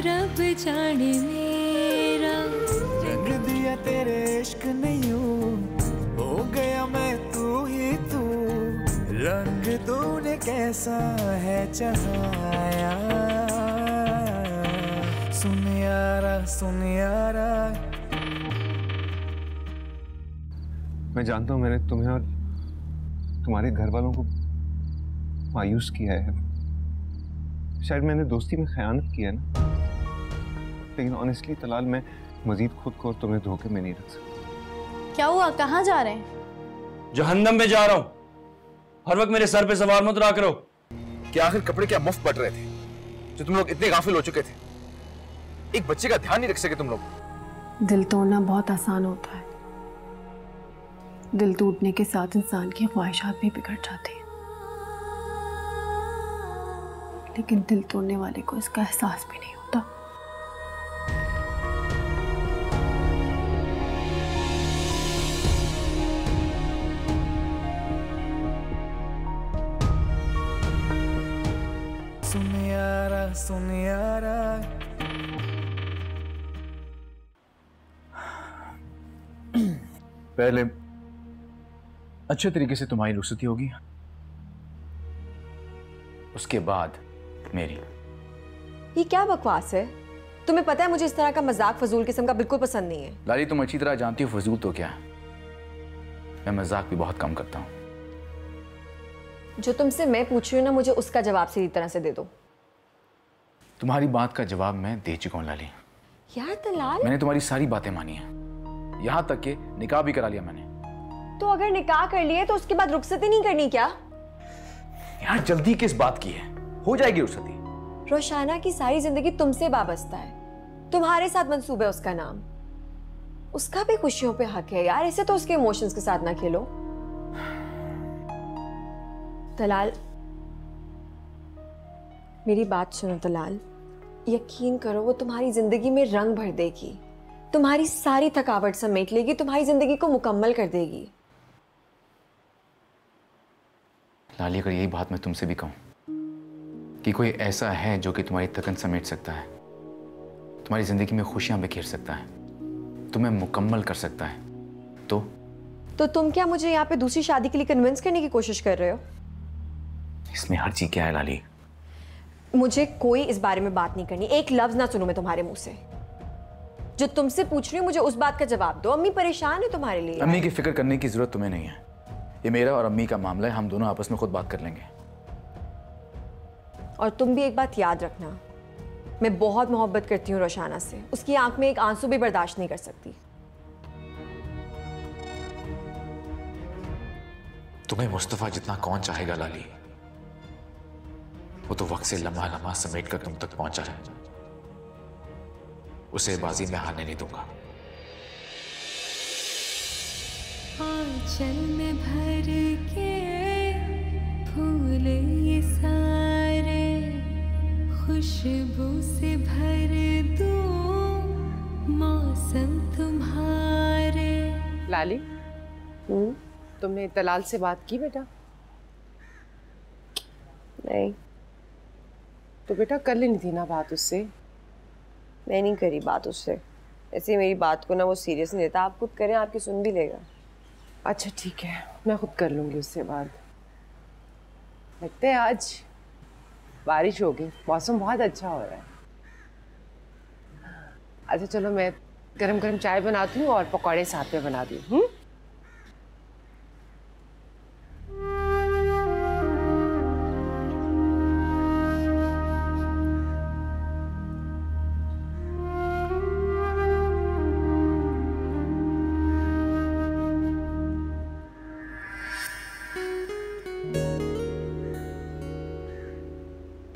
रब जाने मेरा रंग दिया तेरे इश्क ने यूं, हो गया मैं तू ही तू। रंग तूने कैसा है चढ़ाया, सुन यारा सुन यारा। मैं जानता हूँ मैंने तुम्हें और तुम्हारे घर वालों को मायूस किया है, शायद मैंने दोस्ती में खयानत किया है ना, लेकिन ऑनेस्टली तलाल मैं मजीद खुद को और तुम्हें धोखे में नहीं रख सकता। क्या हुआ, कहाँ जा रहे हैं? जहन्नम में जा रहा हूं। हर वक्त मेरे सर पे सवार मत रहा करो। क्या आखिर कपड़े क्या मुफ्त बट रहे थे जो तुम लोग इतने गाफिल हो चुके थे? एक बच्चे का ध्यान नहीं रख सके तुम लोग। दिल तोड़ना बहुत आसान होता है, दिल टूटने के साथ इंसान की ख्वाहिशात भी बिगड़ जाती हैं, लेकिन दिल तोड़ने वाले को इसका एहसास भी नहीं होता। सुन यारा सुन यारा। पहले अच्छे तरीके से तुम्हारी रुखसती होगी, उसके बाद मेरी। ये क्या बकवास है? तुम्हें पता है मुझे इस तरह का मजाक फजूल किस्म का बिल्कुल पसंद नहीं है। लाली तुम अच्छी तरह जानती हो फजूल तो क्या है, मैं मजाक भी बहुत कम करता हूँ। जो तुमसे मैं पूछ रही हूँ ना, मुझे उसका जवाब सीधी तरह से दे दो। तुम्हारी बात का जवाब मैं दे चुका हूँ लाली। यार तलाल, मैंने तुम्हारी सारी बातें मानी है, यहाँ तक कि निकाह भी करा लिया मैंने। तो अगर निकाह कर लिए तो उसके बाद रुखसती नहीं करनी क्या? यार जल्दी किस बात की है, हो जाएगी रुखसती। रोशाना की सारी जिंदगी तुमसे वाबस्ता है, तुम्हारे साथ मंसूब है उसका नाम, उसका भी खुशियों पे हक है यार, ऐसे तो उसके इमोशंस के साथ ना खेलो। तलाल मेरी बात सुनो तलाल, यकीन करो वो तुम्हारी जिंदगी में रंग भर देगी, तुम्हारी सारी थकावट समेट लेगी, तुम्हारी जिंदगी को मुकम्मल कर देगी। लाली अगर यही बात मैं तुमसे भी कहूं कि कोई ऐसा है जो कि तुम्हारी थकन समेट सकता है, तुम्हारी जिंदगी में खुशियां बिखेर सकता है, तुम्हें मुकम्मल कर सकता है, तो तुम क्या मुझे यहाँ पे दूसरी शादी के लिए कन्विंस करने की कोशिश कर रहे हो? इसमें हर चीज क्या है लाली? मुझे कोई इस बारे में बात नहीं करनी, एक लफ्ज ना सुनूं मैं तुम्हारे मुंह से। जो तुमसे पूछ रही हूँ मुझे उस बात का जवाब दो। अम्मी परेशान है तुम्हारे लिए। अम्मी की फिक्र करने की जरूरत तुम्हें नहीं है, ये मेरा और अम्मी का मामला है, हम दोनों आपस में खुद बात कर लेंगे। और तुम भी एक बात याद रखना, मैं बहुत मोहब्बत करती हूँ रोशाना से, उसकी आंख में एक आंसू भी बर्दाश्त नहीं कर सकती। तुम्हें मुस्तफा जितना कौन चाहेगा लाली, वो तो वक्त से लम्हा लम्हा समेट कर तुम तक पहुंचा है, उसे बाजी में हारने नहीं दूंगा। आंचल में भर के फूल ये सारे, खुशबू से भर दूं मौसम तुम्हारे। लाली, तुमने तलाल से बात की बेटा? नहीं। तो बेटा कर लेनी थी ना बात उससे। मैं नहीं करी बात उससे, ऐसे मेरी बात को ना वो सीरियस नहीं लेता। आप खुद करें, आपकी सुन भी लेगा। अच्छा ठीक है, मैं खुद कर लूंगी उससे बात। लगता है आज बारिश होगी, मौसम बहुत अच्छा हो रहा है। अच्छा चलो मैं गरम गरम चाय बनाती हूँ और पकौड़े साथ में बना दूँ।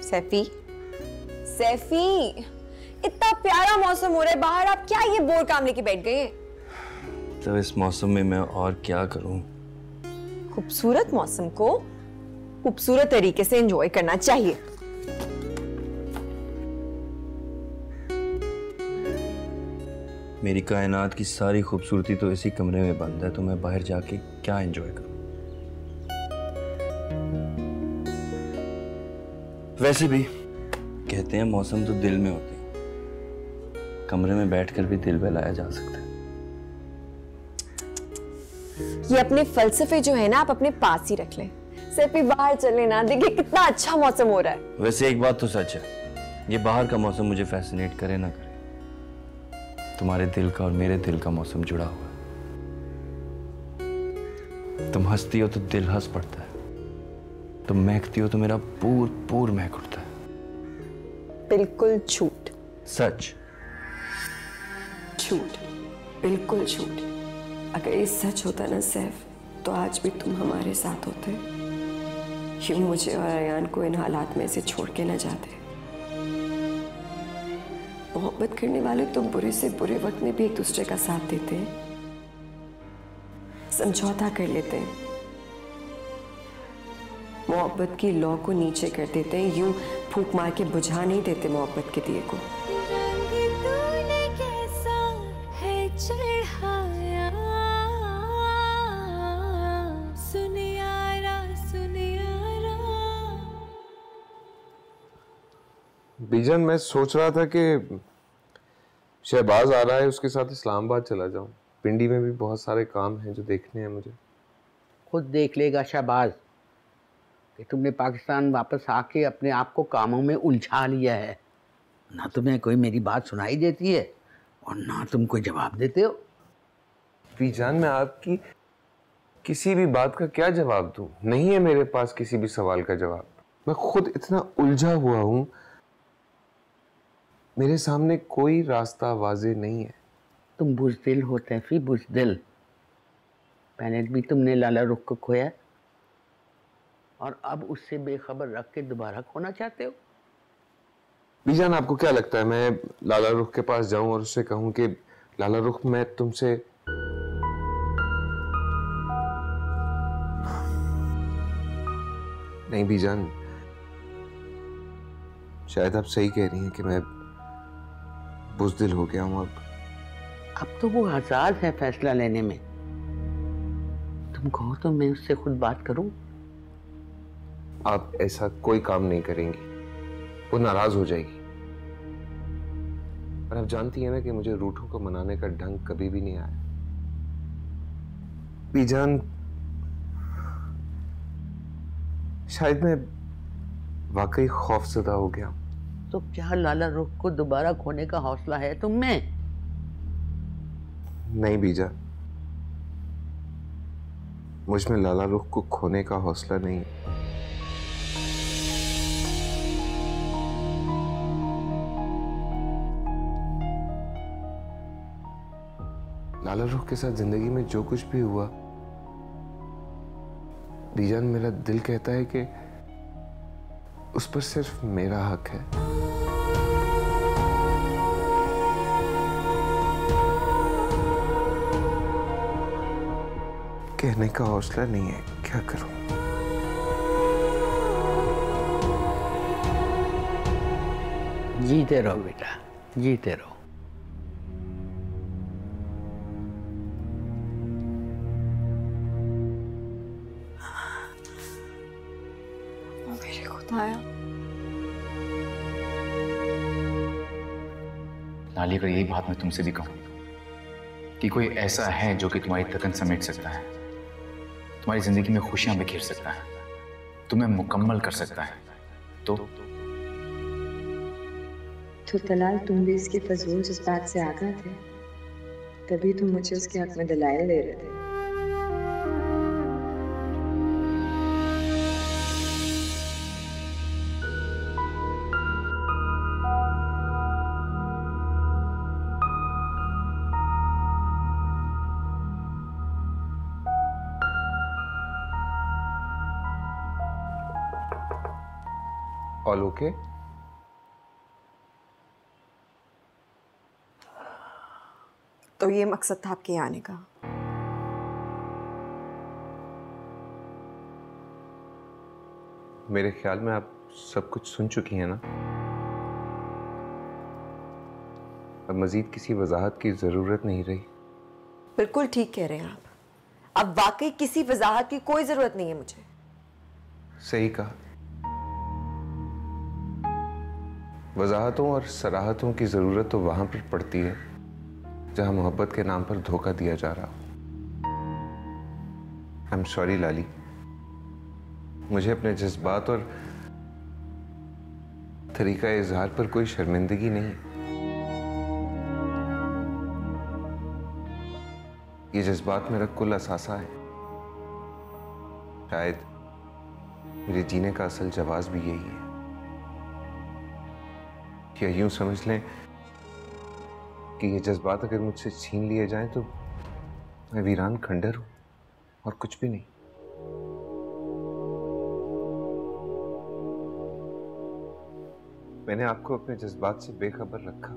सैफी, सैफी, इतना प्यारा मौसम हो रहा है बाहर, आप क्या ये बोर काम लेके बैठ गए? तो इस मौसम में मैं और क्या करूं? खूबसूरत मौसम को खूबसूरत तरीके से एंजॉय करना चाहिए। मेरी कायनात की सारी खूबसूरती तो इसी कमरे में बंद है, तो मैं बाहर जाके क्या एंजॉय करूं? वैसे भी कहते हैं मौसम तो दिल में होते हैं, कमरे में बैठकर भी दिल बहलाया जा सकता है। ये अपने फलसफे जो है ना आप अपने पास ही रख लें। सिर्फ ही बाहर चले ना, देखिए कितना अच्छा मौसम हो रहा है। वैसे एक बात तो सच है, ये बाहर का मौसम मुझे फैसिनेट करे ना करे, तुम्हारे दिल का और मेरे दिल का मौसम जुड़ा हुआ है। तुम हंसती हो तो दिल हंस पड़ता है, तुम महकती हो तो मेरा पूर पूर महक उठता है। बिल्कुल झूठ। सच। झूठ, बिल्कुल झूठ। अगर ये सच होता ना सैफ, तो आज भी तुम हमारे साथ होते, यूं मुझे और अयान को इन हालात में से छोड़ के न जाते। मोहब्बत करने वाले तो बुरे से बुरे वक्त में भी एक दूसरे का साथ देते हैं, समझौता कर लेते हैं, मोहब्बत की लौ को नीचे कर देते हैं, यूं फूंक मार के बुझा नहीं देते मोहब्बत के दिए को। तूने कैसा है चढ़ाया, सुनियारा सुनियारा। बीजन, मैं सोच रहा था कि शहबाज आ रहा है, उसके साथ इस्लामाबाद चला जाऊं। पिंडी में भी बहुत सारे काम हैं जो देखने हैं मुझे। खुद देख लेगा शहबाज कि तुमने पाकिस्तान वापस आके अपने आप को कामों में उलझा लिया है। ना तुम्हें कोई मेरी बात सुनाई देती है और ना तुम कोई जवाब देते हो। बीजान, मैं आपकी किसी भी बात का क्या जवाब दूं? नहीं है मेरे पास किसी भी सवाल का जवाब। मैं खुद इतना उलझा हुआ हूं, मेरे सामने कोई रास्ता वाज़ेह नहीं है। तुम बुज़दिल हो तैफी, बुज़दिल। पहले भी तुमने लाला रुख को खोया और अब उससे बेखबर रख के दोबारा खोना चाहते हो। बीजान, आपको क्या लगता है मैं लाला रुख के पास जाऊं और उससे कहूं कि लाला रुख, मैं तुमसे नहीं बीजान, शायद आप सही कह रही हैं कि मैं बुज़दिल हो गया हूं। अब तो वो आजाद है फैसला लेने में। तुम कहो तो मैं उससे खुद बात करूं। आप ऐसा कोई काम नहीं करेंगी, वो नाराज हो जाएगी। और आप जानती हैं ना कि मुझे रूठों को मनाने का ढंग कभी भी नहीं आया। बीजान, शायद मैं वाकई खौफजदा हो गया। तो क्या लाला रुख को दोबारा खोने का हौसला है तुम में? नहीं बीजा, मुझ में लाला रुख को खोने का हौसला नहीं है। लाला रुख के साथ जिंदगी में जो कुछ भी हुआ, बीजान, मेरा दिल कहता है कि उस पर सिर्फ मेरा हक है। कहने का हौसला नहीं है, क्या करूं? जीते रहो बेटा, जीते रहो। मेरे खुदाया, लाली, अगर यही बात मैं तुमसे भी कहूं कि कोई ऐसा है जो कि तुम्हारी तकन समेट सकता है, तुम्हारी जिंदगी में खुशियां बिखेर सकता है, तुम्हें मुकम्मल कर सकता है, तो तलाल तुम भी इसके फजूल जज्बात से आगाह थे, तभी तुम मुझे उसके हक में दलाइल दे रहे थे। All okay? तो ये मकसद था आपके आने का? मेरे ख्याल में आप सब कुछ सुन चुकी हैं ना। अब मजीद किसी वजाहत की जरूरत नहीं रही। बिल्कुल ठीक कह रहे हैं आप। अब वाकई किसी वजाहत की कोई जरूरत नहीं है मुझे। सही कहा। वजाहतों और सराहतों की ज़रूरत तो वहाँ पर पड़ती है जहाँ मोहब्बत के नाम पर धोखा दिया जा रहा हो। आई एम सॉरी लाली, मुझे अपने जज्बात और तरीका इजहार पर कोई शर्मिंदगी नहीं। ये जज्बात मेरा कुल असासा है। शायद मेरे जीने का असल जवाब भी यही है। या यूं समझ लें कि ये जज्बात अगर मुझसे छीन लिए जाएं तो मैं वीरान खंडर हूं और कुछ भी नहीं। मैंने आपको अपने जज्बात से बेखबर रखा,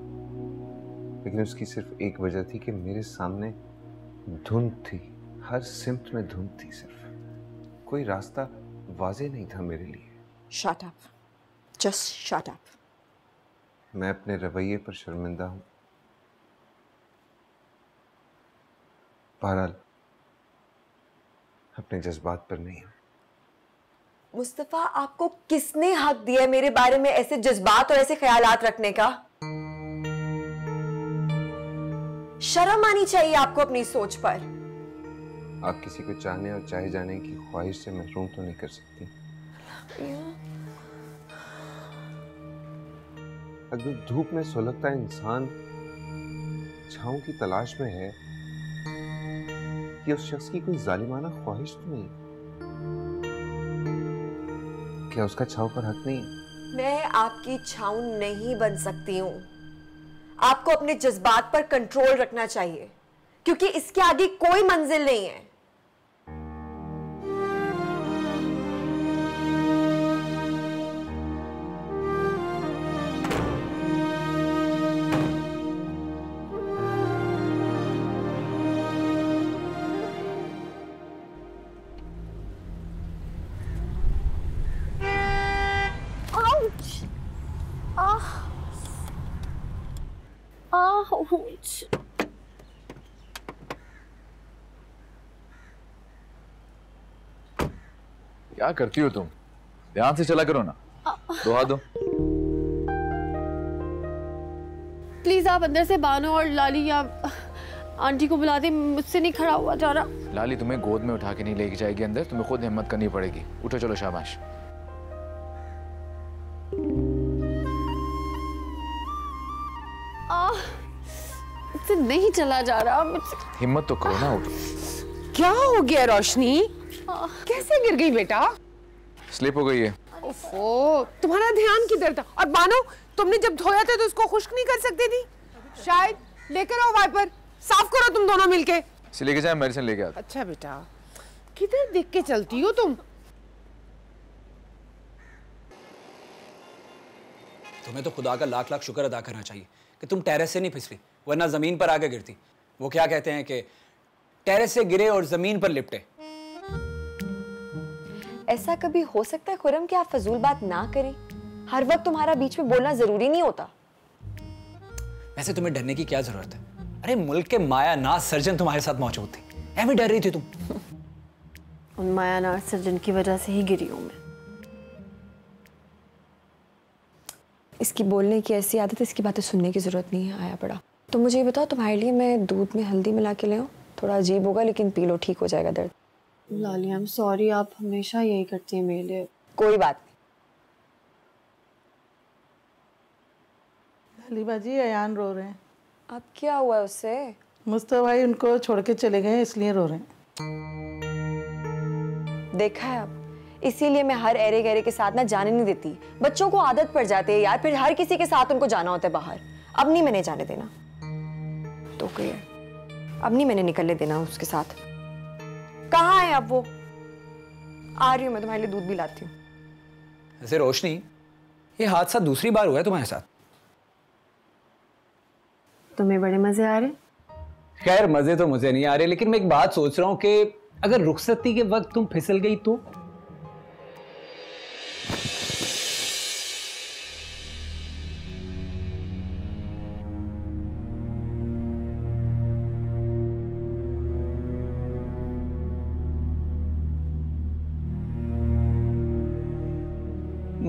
लेकिन उसकी सिर्फ एक वजह थी कि मेरे सामने धुंध थी, हर सिमत में धुंध थी, सिर्फ कोई रास्ता वाज़ेह नहीं था मेरे लिए। Shut up, just shut up. मैं अपने रवैये पर शर्मिंदा हूं। बहरहाल अपने जज्बात पर नहीं हूं। मुस्तफा, आपको किसने हक दिया है मेरे बारे में ऐसे जज्बात और ऐसे ख्यालात रखने का? शर्म आनी चाहिए आपको अपनी सोच पर। आप किसी को चाहने और चाहे जाने की ख्वाहिश से महरूम तो नहीं कर सकती। अगर धूप में सुलगता इंसान छांव की तलाश में है, कि उस शख्स की कोई जालिमाना ख्वाहिश तो नहीं? क्या उसका छांव पर हक नहीं है? मैं आपकी छांव नहीं बन सकती हूं। आपको अपने जज्बात पर कंट्रोल रखना चाहिए, क्योंकि इसके आगे कोई मंजिल नहीं है। क्या करती हो तुम? ध्यान से चला करो ना। दो हाथ दो। प्लीज आप अंदर से बानो और लाली या आंटी को बुला दे, मुझसे नहीं खड़ा हुआ जा रहा। लाली तुम्हें गोद में उठा के नहीं लेके जाएगी अंदर, तुम्हें खुद हिम्मत करनी पड़ेगी। उठो, चलो, शाबाश। मुझसे नहीं चला जा रहा, मुझसे। हिम्मत तो करो ना, उठो। क्या हो गया रोशनी? कैसे गिर गई बेटा? स्लिप हो गई है। ओफो, तुम्हारा ध्यान किधर था? और बानो, तुमने जब धोया था तो उसको खुश्क नहीं कर सकती थी? शायद लेकर आओ वाइपर, साफ करो तुम दोनों मिलके। इसे लेके जाए, मेडिसिन लेके आता। अच्छा बेटा, किधर देख के चलती हो तुम? तुम्हें तो खुदा का लाख लाख शुक्र अदा करना चाहिए कि तुम टेरेस से नहीं फिसली, वरना जमीन पर आके गिरती। वो क्या कहते हैं कि टेरेस से गिरे और जमीन पर लिपटे। ऐसा कभी हो सकता है खुरम कि आप फजूल बात ना करें? हर वक्त तुम्हारा बीच में बोलना जरूरी नहीं होता। वैसे तुम्हें डरने की क्या जरूरत है? अरे मुल्क के मायानाज सर्जन तुम्हारे साथ मौजूद थे, ऐਵੇਂ डर रही थी तुम? उन मायानाज सर्जन की वजह से ही गिरी हूं मैं। इसकी बोलने की ऐसी आदत, इसकी बातें सुनने की जरूरत नहीं है। आया पड़ा तो मुझे ये बताओ, तुम्हारे लिए मैं दूध में हल्दी मिला के ले आऊं? थोड़ा अजीब होगा लेकिन पी लो, ठीक हो जाएगा दर्द। लाली, आई एम सॉरी, आप हमेशा यही करती हैं मेरे लिए। कोई बात नहीं। लाली बाजी, अयान रो रहे हैं। अब क्या हुआ है उससे? मुस्तफा भाई उनको छोड़ के चले गए, इसलिए रो रहे हैं। देखा है अब, इसीलिए मैं हर एरे गहरे के साथ ना जाने नहीं देती। बच्चों को आदत पड़ जाती है यार, फिर हर किसी के साथ उनको जाना होता है बाहर। अब नहीं मैंने जाने देना। तो क्या, अब नहीं मैंने निकलने देना उसके साथ। कहाँ है अब वो? आ रही हूँ मैं, तुम्हारे लिए दूध भी लाती हूँ। ऐसे रोशनी, ये हादसा दूसरी बार हुआ है तुम्हारे साथ? तुम्हें बड़े मजे आ रहे? खैर मजे तो मुझे नहीं आ रहे, लेकिन मैं एक बात सोच रहा हूँ कि अगर रुखसती के वक्त तुम फिसल गई तो?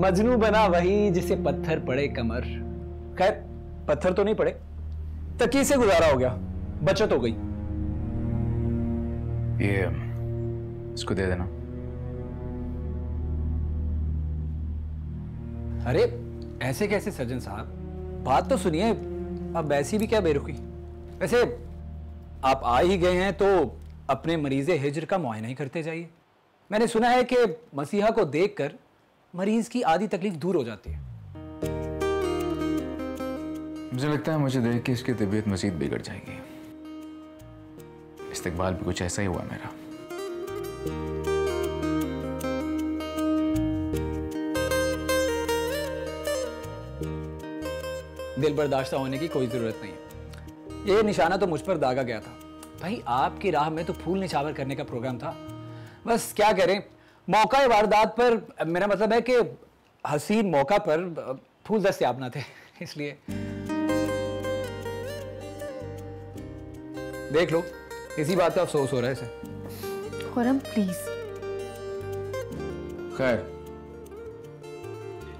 मजनू बना वही जिसे पत्थर पड़े कमर। खैर पत्थर तो नहीं पड़े, तकिए से गुजारा हो गया, बचत हो गई। ये इसको दे देना। अरे ऐसे कैसे सज्जन साहब, बात तो सुनिए। अब ऐसी भी क्या बेरुखी। वैसे आप आ ही गए हैं तो अपने मरीज़े हिज्र का मुआयना ही करते जाइए। मैंने सुना है कि मसीहा को देखकर मरीज की आधी तकलीफ दूर हो जाती है। मुझे लगता है मुझे देख के इसकी तबीयत मजीद बिगड़ जाएगी। इस्तकबाल भी कुछ ऐसा ही हुआ मेरा। दिल बर्दाश्त होने की कोई जरूरत नहीं है। ये निशाना तो मुझ पर दागा गया था। भाई आपकी राह में तो फूल निछावर करने का प्रोग्राम था। बस क्या करें, मौका वारदात पर, मेरा मतलब है कि हसीन मौका पर फूल दस्तयाब ना थे, इसलिए। देख लो, इसी बात का अफसोस हो रहा है इसे। खुरम प्लीज। खैर,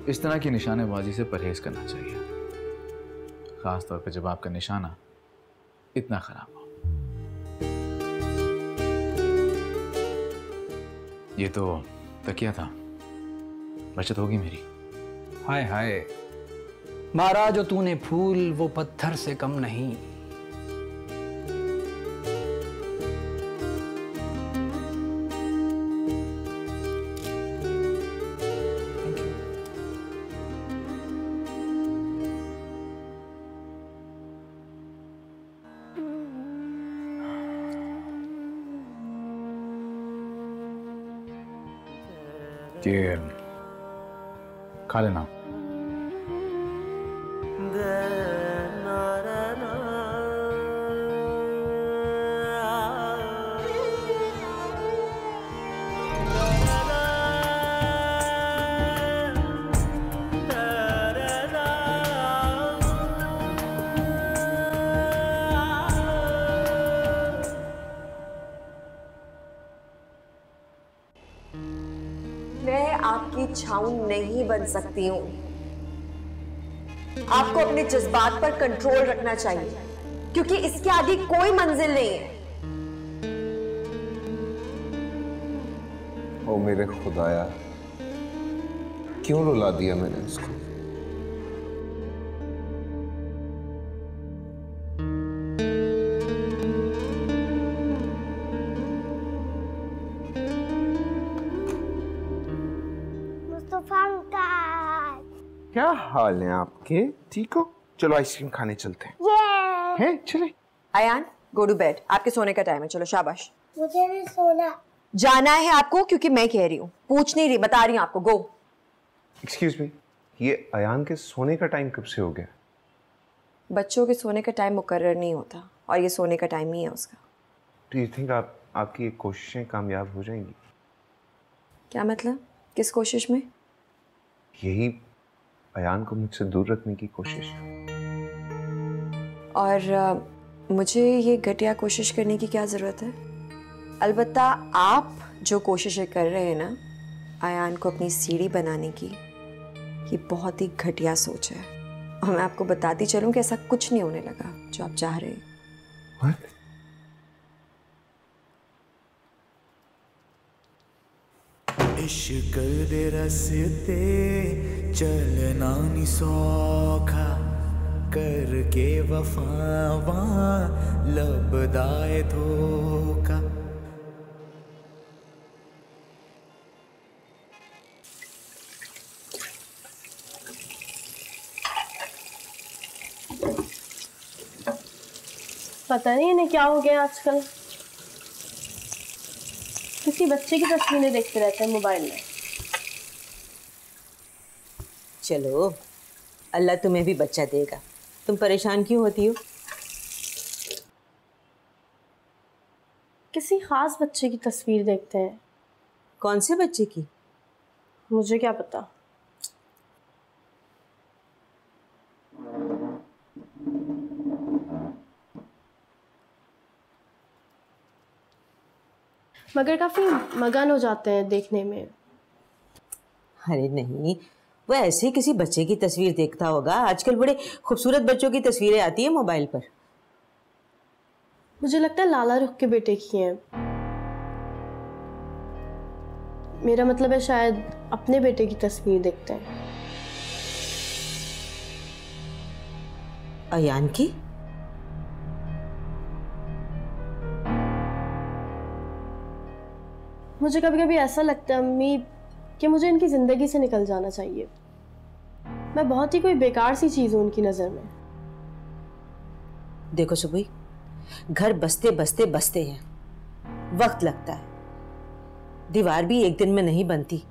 इस तरह की निशानेबाजी से परहेज करना चाहिए, खास तौर पे जब आपका निशाना इतना खराब हो। ये तो तकिया था, बचत होगी मेरी। हाय हाय, मारा जो तूने फूल वो पत्थर से कम नहीं। ये खा लेना। मैं आपकी छाऊं नहीं बन सकती हूँ। आपको अपने जज्बात पर कंट्रोल रखना चाहिए, क्योंकि इसके आगे कोई मंजिल नहीं है। ओ मेरे खुदाया, क्यों रुला दिया मैंने उसको? क्या हाल है आपके? ठीक हो? चलो आइसक्रीम खाने चलते हैं। हैं? चले। Ayaan, go to bed. आपके सोने का टाइम है, चलो शाबाश। मुझे नहीं सोना। जाना है आपको, क्योंकि मैं कह रही हूँ, पूछ नहीं रही, बता रही हूँ आपको। गो। एक्सक्यूज मी, ये अयान के सोने का टाइम कब से हो गया? बच्चों के सोने का टाइम मुकर्रर नहीं होता, और ये सोने का टाइम ही है उसका। डू यू थिंक आपकी ये कोशिशें कामयाब हो जाएंगी? क्या मतलब? किस कोशिश में? यही अयान को मुझसे दूर रखने की कोशिश। और मुझे ये घटिया कोशिश करने की क्या ज़रूरत है? अलबत्ता आप जो कोशिशें कर रहे हैं ना अयान को अपनी सीढ़ी बनाने की, ये बहुत ही घटिया सोच है। और मैं आपको बताती चलूं कि ऐसा कुछ नहीं होने लगा जो आप चाह रहे हैं। What? इश्क दे रस्ते चलना नी सौखा, करके वफावा लबदाए धोखा। पता नहीं इन्हें क्या हो गया आजकल, किसी बच्चे की तस्वीरें देखते रहते हैं मोबाइल में। चलो, अल्लाह तुम्हें भी बच्चा देगा, तुम परेशान क्यों होती हो? किसी खास बच्चे की तस्वीर देखते हैं। कौन से बच्चे की? मुझे क्या पता। मगर काफी मगन हो जाते हैं देखने में। अरे नहीं, वो ऐसे ही किसी बच्चे की तस्वीर देखता होगा। आजकल बड़े खूबसूरत बच्चों की तस्वीरें आती है मोबाइल पर। मुझे लगता है लाला रुख के बेटे की हैं। मेरा मतलब है शायद अपने बेटे की तस्वीर देखते हैं। अयान की? मुझे कभी कभी ऐसा लगता है अम्मी कि मुझे इनकी जिंदगी से निकल जाना चाहिए। मैं बहुत ही कोई बेकार सी चीज हूं उनकी नजर में। देखो सुबह, घर बसते बसते बसते हैं, वक्त लगता है। दीवार भी एक दिन में नहीं बनती,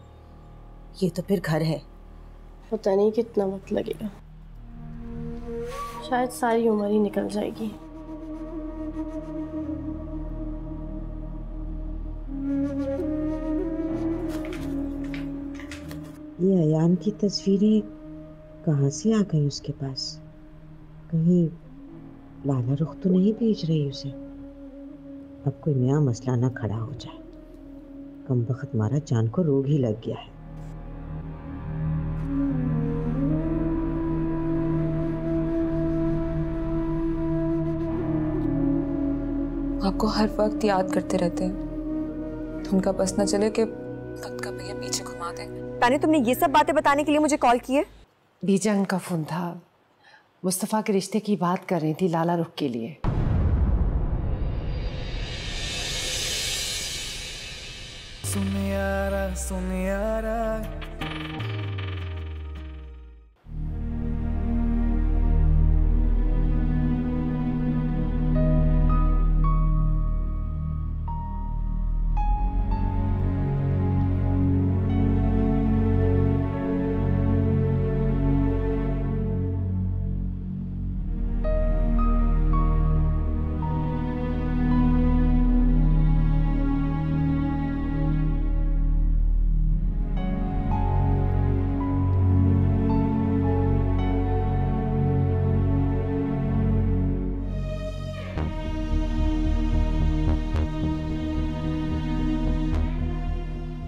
ये तो फिर घर है। पता नहीं कितना वक्त लगेगा, शायद सारी उम्र ही निकल जाएगी। ये अयान की तस्वीरें कहाँ से आ गई उसके पास? कहीं लाला रुख तो नहीं भेज रही उसे? अब कोई नया मसला ना खड़ा हो जाए। कम वक्त मारा जान को रोग ही लग गया है। आपको हर वक्त याद करते रहते हैं। उनका बस न चले कि वक्त का पहिया पीछे घुमा दें। तानी, तुमने ये सब बातें बताने के लिए मुझे कॉल की है? बीजंग का फोन था। मुस्तफ़ा के रिश्ते की बात कर रही थी लाला रुख के लिए। सुन यारा सुन यारा,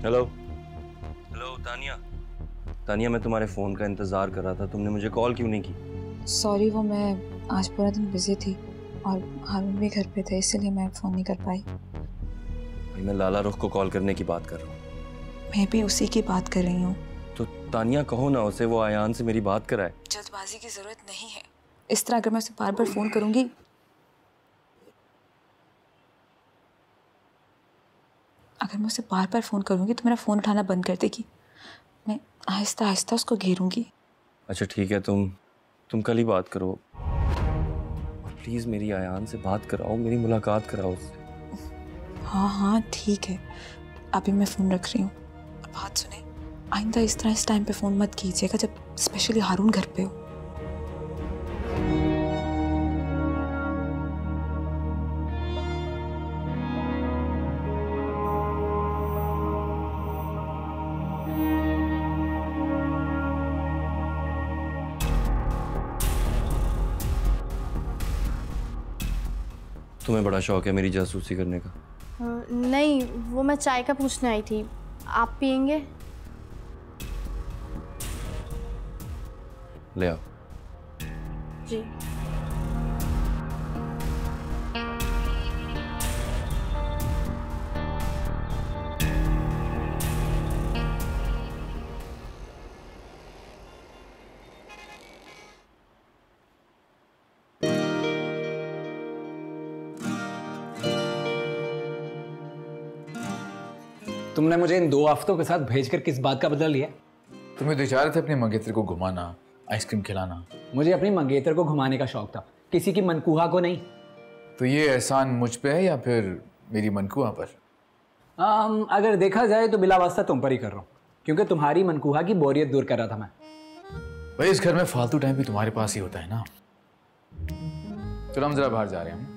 हेलो हेलो तानिया। तानिया, मैं तुम्हारे फ़ोन का इंतज़ार कर रहा था, तुमने मुझे कॉल क्यों नहीं की? सॉरी, वो मैं आज पूरा दिन बिजी थी और हारून भी घर पे थे, इसलिए मैं फ़ोन नहीं कर पाई। भाई, मैं लाला रुख को कॉल करने की बात कर रहा हूँ। मैं भी उसी की बात कर रही हूँ। तो तानिया कहो ना उसे वो अयान से मेरी बात कराए। जल्दबाजी की ज़रूरत नहीं है। इस तरह अगर मैं उसे बार बार फ़ोन करूँगी तो मेरा फ़ोन उठाना बंद कर देगी। मैं आहिस्ता आहिस्ता उसको घेरूंगी। अच्छा ठीक है, तुम कल ही बात करो और प्लीज़ मेरी अयान से बात कराओ, मेरी मुलाकात कराओ उससे। हाँ हाँ ठीक है, अभी मैं फ़ोन रख रही हूँ। और बात सुने, आइंदा इस तरह इस टाइम पे फ़ोन मत कीजिएगा जब स्पेशली हारून घर पे हो। तुम्हें बड़ा शौक है मेरी जासूसी करने का? नहीं, वो मैं चाय का पूछने आई थी। आप पियेंगे? ले आओ। जी। तुमने मुझे इन 2 हफ्तों के साथ भेजकर किस बात का बदला लिया? तुम्हें तो जा रहे थे अपने मंगेतर को घुमाना, आइसक्रीम खिलाना। मुझे अपनी मंगेतर को घुमाने का शौक था, किसी की मनकूहा को नहीं। तो ये एहसान मुझ पे है या फिर मेरी मनकूहा पर? अगर देखा जाए तो बिला वास्ता तुम पर ही कर रहा हूँ, क्योंकि तुम्हारी मनकूहा की बोरियत दूर कर रहा था मैं। भाई इस घर में फालतू टाइम भी तुम्हारे पास ही होता है ना। चलो हम जरा बाहर जा रहे हैं।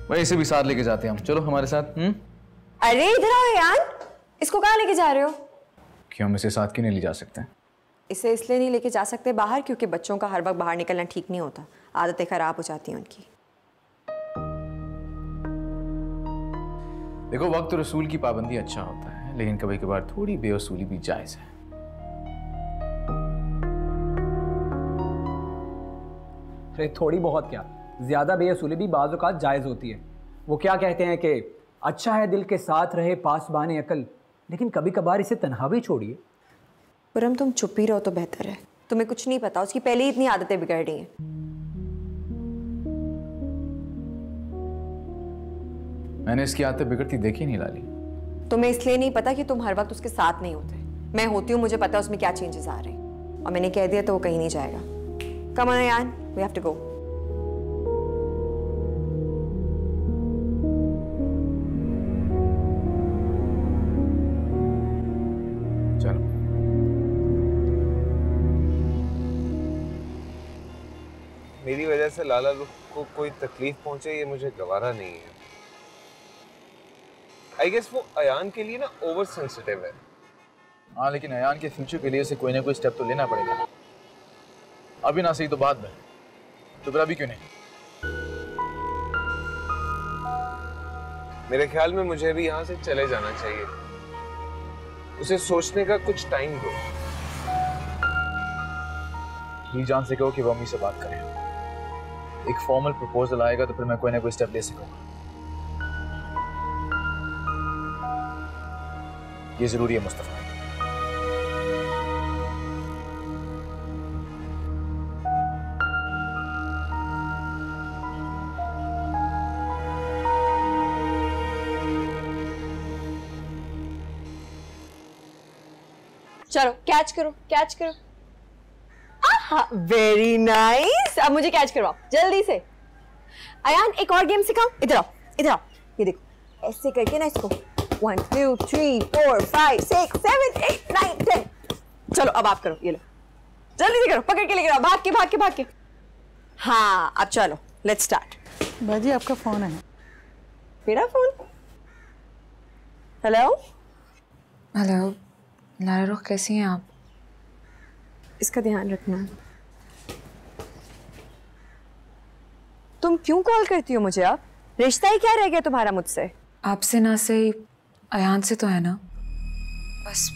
भाई इसे भी साथ लेके जाते हैं हम, चलो हमारे साथ। अरे इधर आओ यार, इसको कहाँ लेके जा रहे हो? क्यों, हम इसे साथ क्यों नहीं ले जा सकते? इसे इसलिए नहीं लेके जा सकते बाहर क्योंकि बच्चों का हर वक्त बाहर निकलना ठीक नहीं होता, आदतें खराब हो जाती हैं उनकी। देखो वक्त रसूल की पाबंदी अच्छा होता है, लेकिन कभी कभार थोड़ी बेउसूली भी जायज़ है। अरे थोड़ी बहुत क्या, ज़्यादा बेअसूली भी बाज़ औक़ात जायज़ होती है। वो क्या कहते हैं कि अच्छा है दिल के साथ रहे पासबाने अकल, लेकिन कभी कभार इसे तन्हा भी छोड़िए। परम तुम चुप ही रहो तो बेहतर है। तुम्हें कुछ नहीं पता, उसकी पहले ही इतनी आदतें बिगड़ रही हैं। मैंने इसकी आदतें बिगड़ती देखी नहीं लाली। तुम्हें इसलिए नहीं पता कि तुम हर वक्त उसके साथ नहीं होते। मैं होती हूँ, मुझे पता है उसमें क्या चेंजेस आ रहे हैं, और मैंने कह दिया तो वो कहीं नहीं जाएगा। Come on Ayaan, we have to go. चलो। मेरी वजह से लाला को कोई तकलीफ पहुंचे ये मुझे गवारा नहीं है। आई गेस वो अयान के लिए ना ओवर सेंसिटिव है। हाँ, लेकिन अयान के फ्यूचर के लिए से कोई ना कोई स्टेप तो लेना पड़ेगा। अभी ना सही तो बाद में, तो फिर अभी क्यों नहीं? मेरे ख्याल में मुझे भी यहाँ से चले जाना चाहिए। उसे सोचने का कुछ टाइम दो। जान से कहो कि वो अम्मी से बात करें। एक फॉर्मल प्रपोजल आएगा तो फिर मैं कोई ना कोई स्टेप ले सकूंगा। ये जरूरी है मुस्तफा। चलो कैच करो, कैच करो। Very nice. अब मुझे कैच करवाओ जल्दी से। अयान एक और गेम सिखाओ। इधर आओ, इधर आओ। ये देखो, ऐसे करके ना इसको 1 2 3 4 5 6 7 8 9 10। चलो अब आप करो, ये लो जल्दी से करो, पकड़ के लेकर आओ, भाग के भाग के भाग के। हाँ अब चलो, लेट्स स्टार्ट। बाजी आपका फोन है। मेरा फोन? हेलो हेलो लाला रुख, कैसी हैं आप? इसका ध्यान रखना। तुम क्यों कॉल करती हो मुझे? अब रिश्ता ही क्या रह गया तुम्हारा मुझसे? आपसे ना सही अयान से तो है ना, बस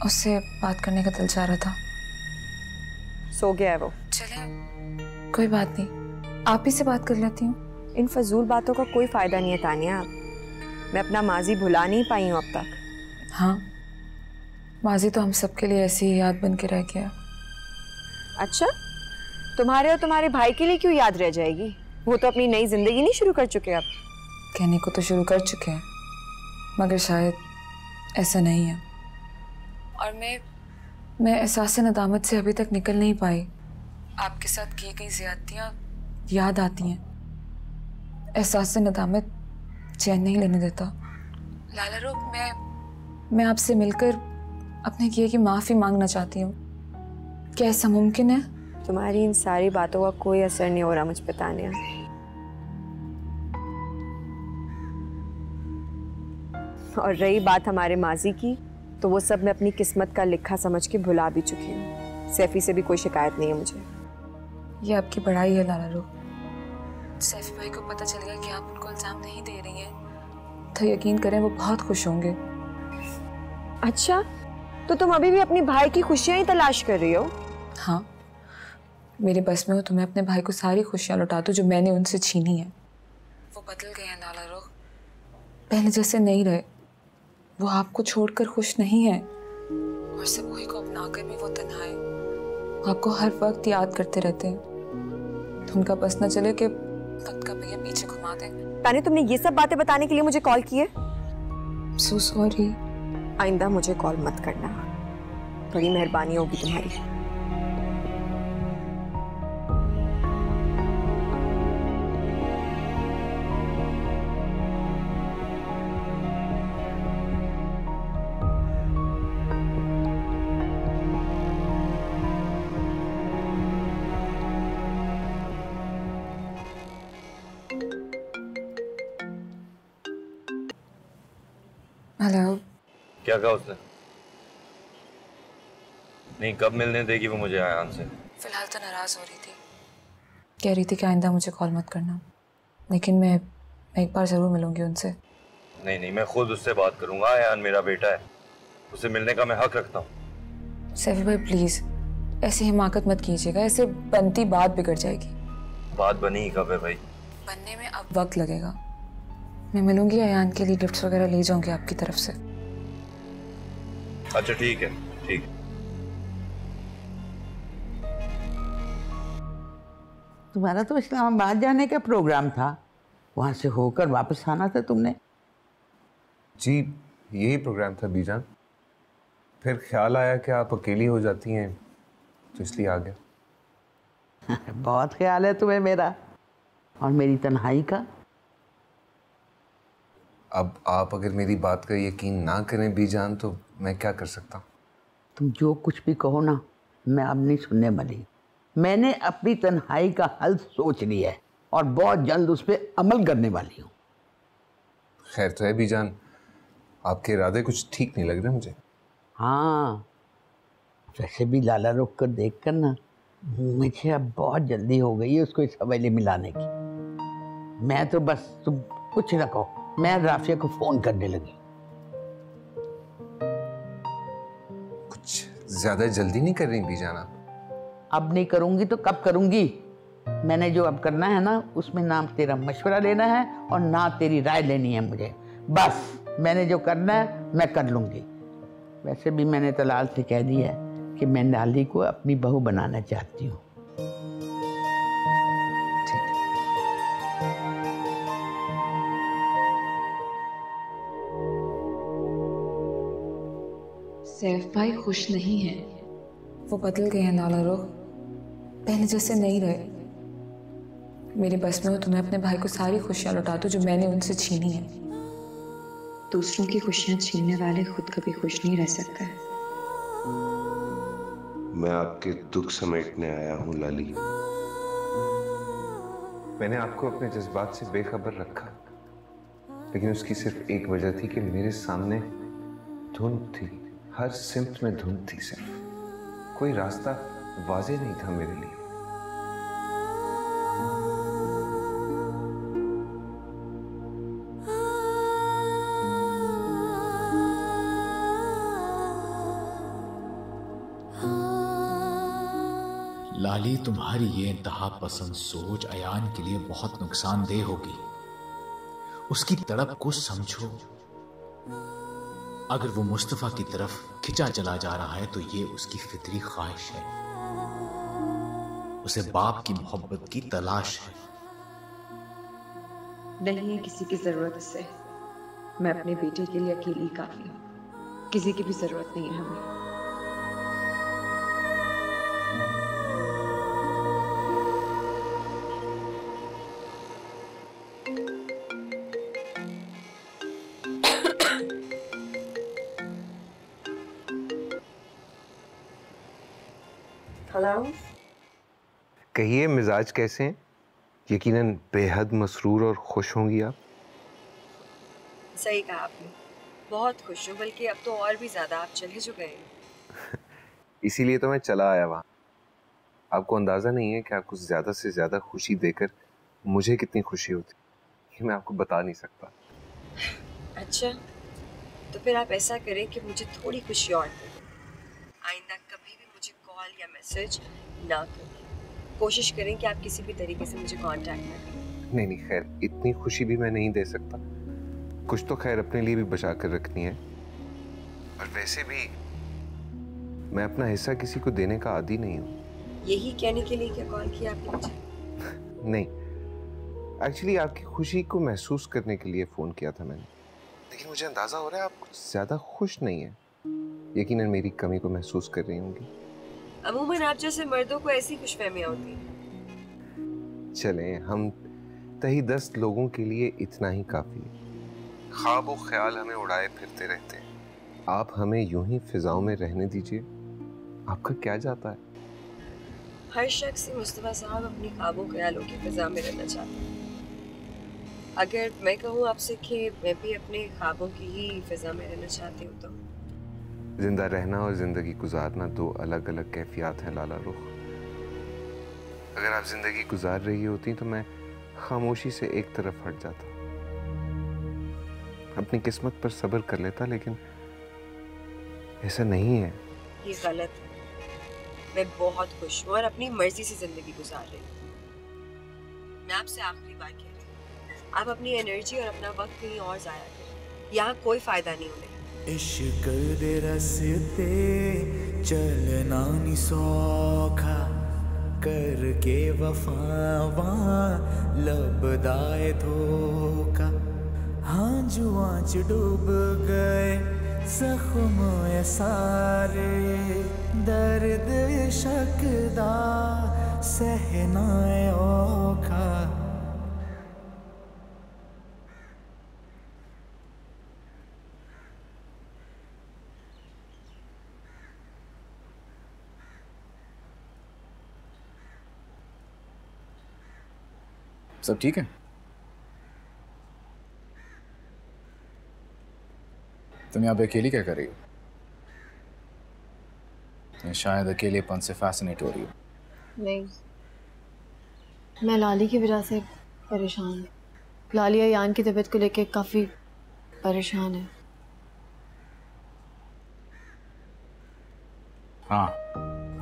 उससे बात करने का दिल चाह रहा था। सो गया है वो। चले कोई बात नहीं, आप ही से बात कर लेती हूँ। इन फजूल बातों का कोई फायदा नहीं है तानिया। मैं अपना माजी भुला नहीं पाई हूँ अब तक। हाँ, माजी तो हम सबके लिए ऐसी ही याद बन के रह गया। अच्छा, तुम्हारे और तुम्हारे भाई के लिए क्यों याद रह जाएगी? वो तो अपनी नई जिंदगी नहीं शुरू कर चुके अब? कहने को तो शुरू कर चुके हैं, मगर शायद ऐसा नहीं है। और मैं एहसास नदामत से अभी तक निकल नहीं पाई। आपके साथ की गई ज़्यादतियाँ याद आती हैं। एहसास नदामत चैन नहीं लेने देता। लाला रुख, मैं आपसे मिलकर अपने किए की माफ़ी मांगना चाहती हूँ। क्या ऐसा मुमकिन है? तुम्हारी इन सारी बातों का कोई असर नहीं हो रहा मुझ पे तानिया। और रही बात हमारे माजी की, तो वो सब मैं अपनी किस्मत का लिखा समझ के भुला भी चुकी हूँ। सैफी से भी कोई शिकायत नहीं है मुझे। ये आपकी बड़ाई है लाला रुख। सैफी भाई को पता चलेगा कि आप उनको इल्ज़ाम नहीं दे रही हैं, तो यकीन करें वो बहुत खुश होंगे। अच्छा, तो तुम अभी भी अपनी भाई की खुशियां ही तलाश कर रही हो? हाँ, मेरे बस में हो तो मैं अपने भाई को सारी खुशियां लौटा दूं जो मैंने उनसे छीनी है। वो बदल गए हैं लाला रुख, पहले जैसे नहीं रहे। वो आपको छोड़कर खुश नहीं है, और सब वही को अपना कर भी वो तन्हाए। आपको हर वक्त याद करते रहते हैं। तो उनका बस न चले कि वक्त का भैया पीछे घुमा दे। तानी, तुमने ये सब बातें बताने के लिए मुझे कॉल की है? So sorry. आइंदा मुझे कॉल मत करना, बड़ी मेहरबानी होगी तुम्हारी। हेलो। क्या कहा उसने? नहीं, कब मिलने देगी वो मुझे अयान से? फिलहाल तो नाराज हो रही थी, कह रही थी कि आइंदा मुझे कॉल मत करना, लेकिन मैं एक बार ज़रूर मिलूंगी उनसे। नहीं नहीं, मैं खुद उससे बात करूंगा। अयान मेरा बेटा है, उसे मिलने का मैं हक रखता हूँ। सैफी भाई प्लीज ऐसे हिमाकत मत कीजिएगा, ऐसे बनती बात बिगड़ जाएगी। बात बनी ही कब है भाई? बनने में अब वक्त लगेगा। मैं मिलूंगी अयान के लिए, गिफ्ट्स वगैरह ले जाऊंगी आपकी तरफ से। अच्छा ठीक है, ठीक है। तुम्हारा तो इस्लामाबाद जाने का प्रोग्राम था, वहां से होकर वापस आना था तुमने। जी यही प्रोग्राम था बीजान, फिर ख्याल आया कि आप अकेली हो जाती हैं तो इसलिए आ गया। बहुत ख्याल है तुम्हें मेरा और मेरी तन्हाई का। अब आप अगर मेरी बात का यकीन ना करें बीजान तो मैं क्या कर सकता हूँ? तुम जो कुछ भी कहो ना, मैं अब नहीं सुनने वाली। मैंने अपनी तन्हाई का हल सोच लिया है और बहुत जल्द उस पर अमल करने वाली हूँ। खैर तो है बीजान, आपके इरादे कुछ ठीक नहीं लग रहे मुझे। हाँ, वैसे भी लाला रुख कर देख कर ना मुझे अब बहुत जल्दी हो गई है उसको इस हवेली मिलाने की। मैं तो बस, तुम कुछ ना कहो, मैं राफिया को फोन करने लगी। कुछ ज्यादा जल्दी नहीं कर रही बीजान आप? अब नहीं करूंगी तो कब करूंगी? मैंने जो अब करना है ना, उसमें ना तेरा मशवरा लेना है और ना तेरी राय लेनी है मुझे। बस मैंने जो करना है मैं कर लूंगी। वैसे भी मैंने तलाल से कह दिया है कि मैं लाली को अपनी बहू बनाना चाहती हूँ। सैफ भाई खुश नहीं है, वो बदल गए हैं लाला रुख, पहले जैसे नहीं रहे। मेरे बस में हो तो मैं अपने भाई को सारी खुशियां लौटा दूं जो मैंने उनसे छीनी है। दूसरों की खुशियां छीनने वाले खुद कभी खुश नहीं रह सकते। मैं आपके दुख समेटने आया हूँ लाली। मैंने आपको अपने जज्बात से बेखबर रखा, लेकिन उसकी सिर्फ एक वजह थी कि मेरे सामने धुंध थी, हर सिमत में धुंध थी। सिर्फ कोई रास्ता वाज़े नहीं था मेरे लिए। लाली, तुम्हारी ये इंतहा पसंद सोच अयान के लिए बहुत नुकसानदेह होगी। उसकी तड़प को समझो। अगर वो मुस्तफा की तरफ खिंचा चला जा रहा है तो ये उसकी फितरी ख्वाहिश है। उसे बाप की मोहब्बत की तलाश है। नहीं है किसी की जरूरत उसे। मैं अपने बेटे के लिए अकेली काफी हूँ, किसी की भी जरूरत नहीं है हमें। हेलो, कहिए मिजाज कैसे हैं? यकीनन बेहद मसरूर और खुश होंगी आप। सही कहा आपने, बहुत खुश हूँ, बल्कि अब तो और भी ज्यादा। आप चले जो गए इसीलिए तो मैं चला आया वहाँ। आपको अंदाजा नहीं है कि आपको ज्यादा से ज्यादा खुशी देकर मुझे कितनी खुशी होती, ये मैं आपको बता नहीं सकता। अच्छा, तो फिर आप ऐसा करें कि मुझे थोड़ी खुशी और दे दें। आइंदा कभी भी मुझे कॉल या मैसेज ना करें। कोशिश करें कि आप किसी भी तरीके से मुझे कांटेक्ट ना करें। नहीं नहीं, खैर इतनी खुशी भी मैं नहीं दे सकता। कुछ तो खैर अपने लिए भी बचा कर रखनी है। और वैसे भी मैं अपना हिस्सा किसी को देने का आदी नहीं हूँ। यही कहने के लिए क्या कॉल किया आपने मुझे? नहीं, एक्चुअली आपकी खुशी को महसूस करने के लिए फोन किया था मैंने। लेकिन मुझे अंदाजा हो रहा है आप कुछ ज्यादा खुश नहीं है। यकीनन मेरी कमी को महसूस कर रही होंगी। अमूमन आप जैसे मर्दों को ऐसी खुशफहमियां होती हैं। चलें, हम तही 10 लोगों के लिए इतना ही काफी है। ख्वाब और ख्याल हमें उड़ाए फिरते रहते हैं। आप हमें यूं ही फिजाओं में रहने दीजिए। आपका क्या जाता है? हर शख्स मुस्तफा साहब अपनी ख्वाबों ख्यालों की फिजा में रहना चाहता है। अगर मैं कहूँ आपसे कि मैं भी अपने ख्वाबों की ही फिजा में रहना चाहती हूँ तो जिंदा रहना और जिंदगी गुजारना दो अलग अलग कैफियत हैं लाला रुख। अगर आप जिंदगी गुजार रही होती तो मैं खामोशी से एक तरफ हट जाता। अपनी किस्मत पर सब्र कर लेता, लेकिन ऐसा नहीं है। ये गलत है। मैं बहुत खुश हूँ और अपनी मर्जी से जिंदगी गुजार रही हूँ। मैं आपसे आखिरी बार कह रही हूँ, आप अपनी एनर्जी और अपना वक्त कहीं और जाया करें। यहाँ कोई फायदा नहीं होने। इश्क दे रस्ते चलना नी सौखा, करके वफावा लबदाए धोखा। हाँ जुआ च डूब गए जख्म ए सारे, दर्द इश्क दा सहना ए औखा। सब ठीक है? तुम यहाँ पे अकेली क्या कर रही हो? तुम शायद अकेलेपन से फैसिनेट हो रही हो। नहीं, मैं लाली की वजह से परेशान हूँ। लाली अयान की तबीयत को लेके काफ़ी परेशान है। हाँ,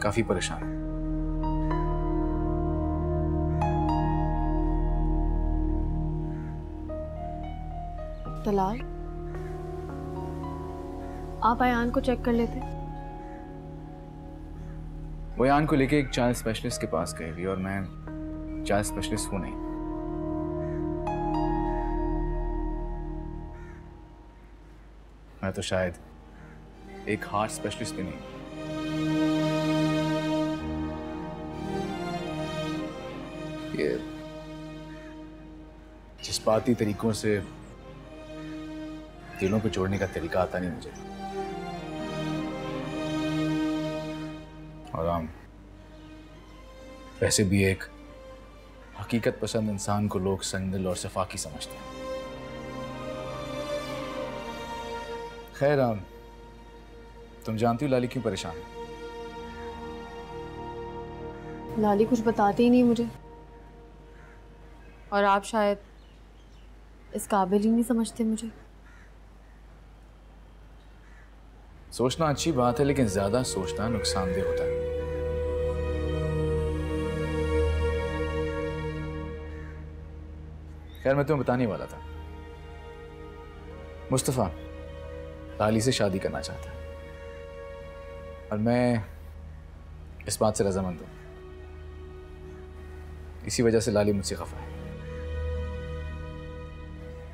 काफी परेशान है। तलाल, आप अयान को चेक कर लेते। वो अयान को लेके एक चाइल्ड स्पेशलिस्ट के पास गए हुई, और मैं चाइल्ड स्पेशलिस्ट हूं नहीं। मैं तो शायद एक हार्ट स्पेशलिस्ट भी नहीं। ये जज्बाती तरीकों से दिलों को जोड़ने का तरीका आता नहीं मुझे। और हम वैसे भी एक हकीकत पसंद इंसान को लोग संगदिल और सफाकी समझते हैं। खैर, तुम जानती हो लाली क्यों परेशान है? लाली कुछ बताती ही नहीं मुझे, और आप शायद इस काबिल ही नहीं समझते मुझे। सोचना अच्छी बात है, लेकिन ज्यादा सोचना नुकसानदेह होता है। खैर, मैं तुम्हें बताने वाला था, मुस्तफा लाली से शादी करना चाहता है, और मैं इस बात से रजामंद हूं। इसी वजह से लाली मुझसे खफा है।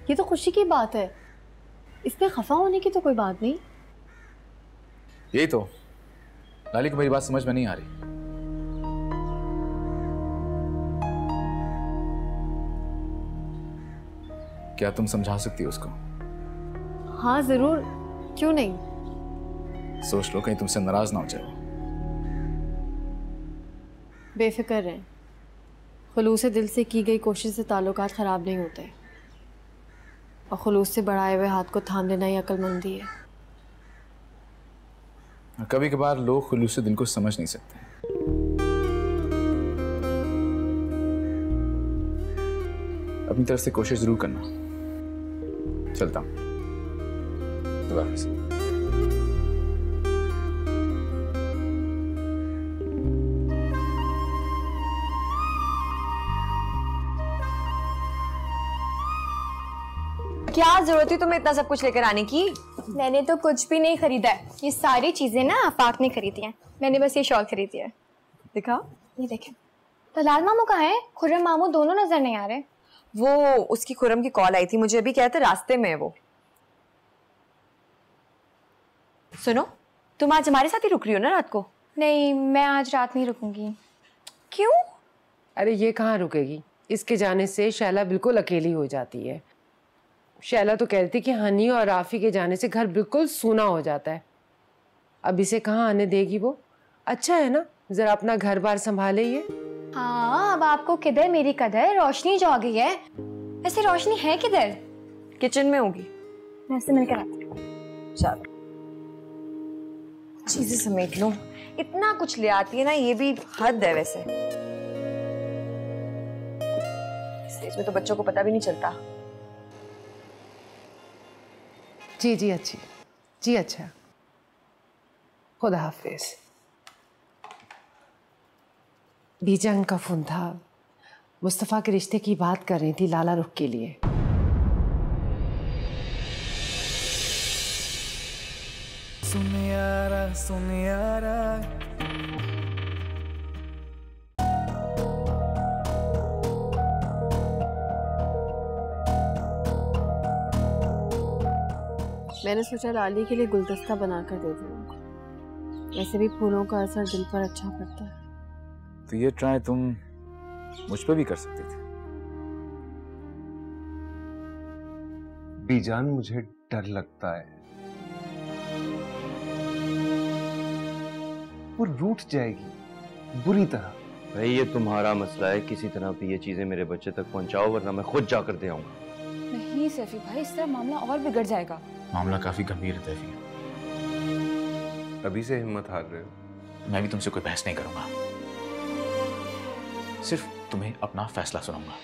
ये तो खुशी की बात है, इसमें खफा होने की तो कोई बात नहीं। यही तो, लाली को मेरी बात समझ में नहीं आ रही। क्या तुम समझा सकती हो उसको? हाँ जरूर, क्यों नहीं। सोच लो कहीं तुमसे नाराज ना हो जाए। बेफिक्र रहें, खुलूस दिल से की गई कोशिश से ताल्लुकात ख़राब नहीं होते, और खुलूस से बढ़ाए हुए हाथ को थाम लेना ही अक्लमंदी है। कभी कभार लोग खुलूस से दिल को समझ नहीं सकते। अपनी तरफ से कोशिश जरूर करना। चलता हूं। खुदा हाफिज़। क्या जरूरत थी तुम्हें इतना सब कुछ लेकर आने की? मैंने तो कुछ भी नहीं खरीदा है, ये सारी चीजें ना आफाक ने खरीदी हैं। मैंने बस ये शॉल खरीदी है। दिखाओ। ये देखें। तलाल मामू कहाँ है? खुर्रम मामू दोनों नजर नहीं आ रहे। वो उसकी खुर्रम की कॉल आई थी, मुझे अभी कहते रास्ते में है वो। सुनो, तुम आज हमारे साथ ही रुक रही हो ना रात को? नहीं, मैं आज रात नहीं रुकूंगी। क्यों? अरे ये कहाँ रुकेगी? इसके जाने से शैला बिल्कुल अकेली हो जाती है। शैला तो कहती कि हनी और राफी के जाने से घर बिल्कुल सूना हो जाता है। अब इसे कहाँ आने देगी वो? अच्छा है ना, जरा अपना घर बार संभाले ये। हाँ, अब आपको किधर मेरी कदर, रोशनी जो आ गई है। वैसे रोशनी है किधर? किचन में होगी। मैं उससे मिलकर आती हूँ। चलो, चीजें समेट लो। इतना कुछ ले आती है ना, ये भी हद है वैसे। इस एज में तो बच्चों को पता भी नहीं चलता। जी जी अच्छी, जी अच्छा, खुदा हाफिज। बीजंग का फोन था, मुस्तफ़ा के रिश्ते की बात कर रही थी लाला रुख के लिए। सुन यारा मैंने सोचा लाली के लिए गुलदस्ता बनाकर दे दूँ उनको। वैसे भी फूलों का असर दिल पर अच्छा पड़ता है। तो ये ट्राई तुम मुझ पे भी कर सकते थे। बीजान, मुझे डर लगता है वो रूठ जाएगी बुरी तरह। भाई ये तुम्हारा मसला है, किसी तरह भी ये चीजें मेरे बच्चे तक पहुंचाओ वरना मैं खुद जाकर दे आऊंगा। नहीं सैफी भाई, इस तरह मामला और बिगड़ जाएगा। मामला काफी गंभीर है तैफी। अभी से हिम्मत हार रहे हो। मैं भी तुमसे कोई बहस नहीं करूंगा, सिर्फ तुम्हें अपना फैसला सुनाऊंगा।